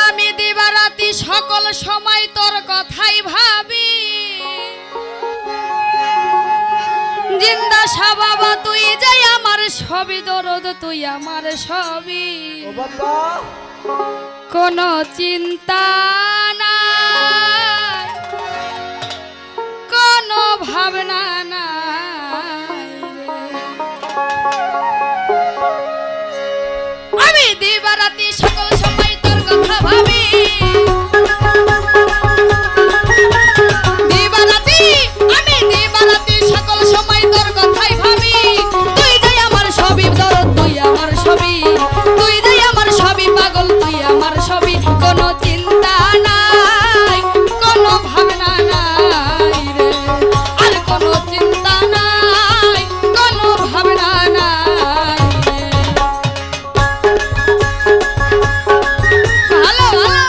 আমি দিবারাতি সকল সময় তোর কথাই ভাবি। জিন্দা বাবা তুই যাই আমার সবই, দরদ তুই আমার সবই। কোনো চিন্তা নাই, কোনো ভাবনা নাই, আমি দিবারাতি সকল সময় তোর কথা ভাবি। আমি দিবারাতি সকল সময় তোর কথাই ভাবি। তুই যাই আমার সবই, দরদ তুই আমার সবই। তুই যাই আমার সবই, পাগল তুই আমার সবই। কোনো চিন্তা নাই, কোনো ভাবনা নাই রে, আর কোনো চিন্তা নাই, কোনো ভাবনা নাই রে। ভালো ভালো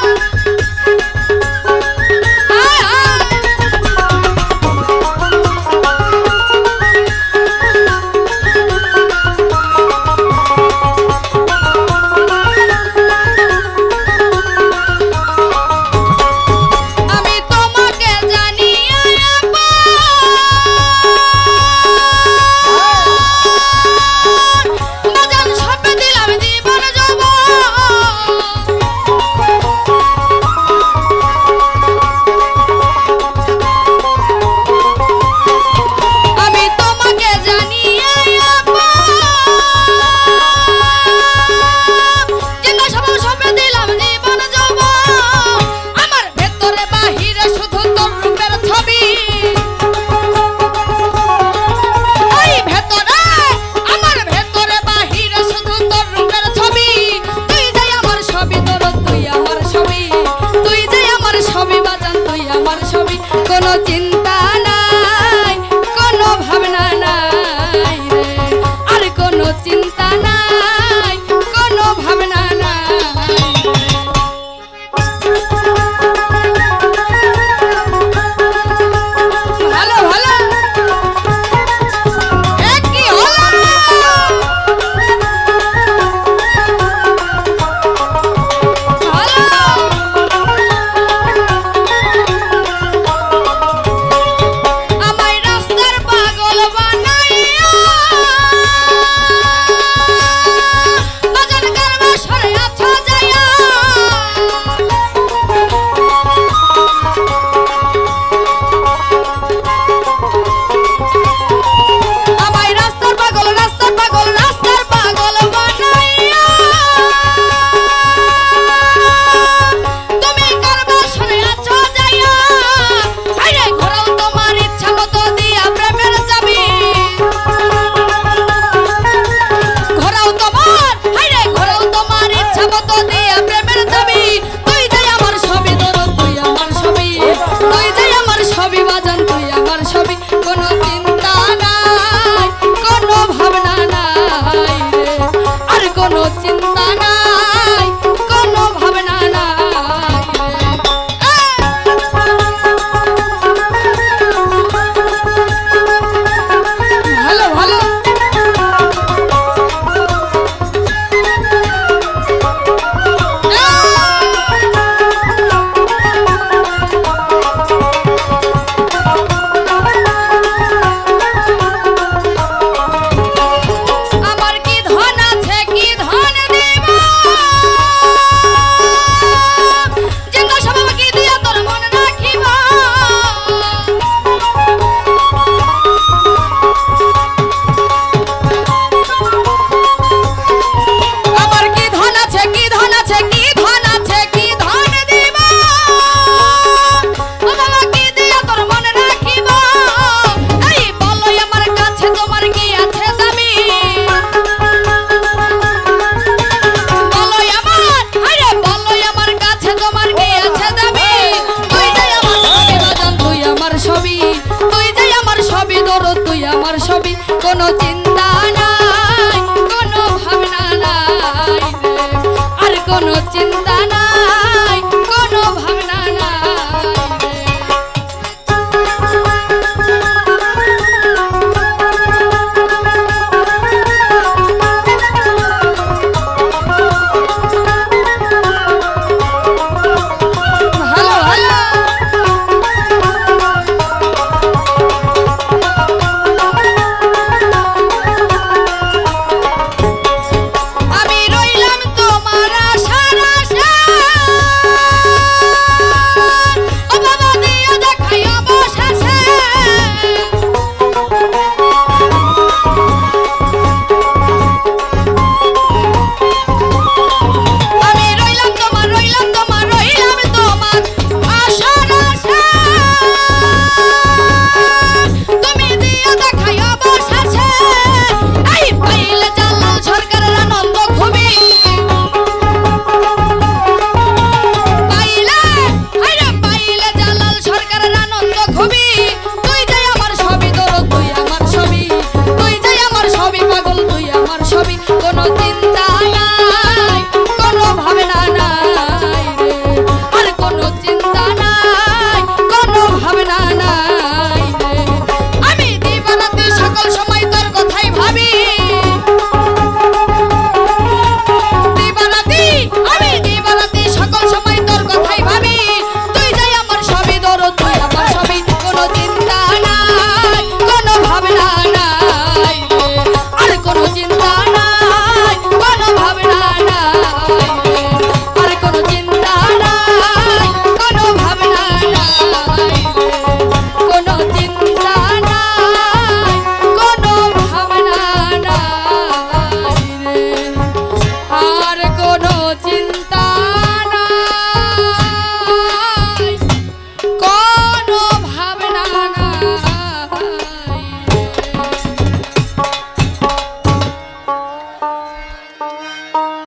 কোনো চিন্তা নাই, কোনো ভাবনা নাই রে, আর কোনো চিন্তা নাই, কোনো ভাবনা নাই। ভালো ভালো কি হলো কোনো চিন্তা না।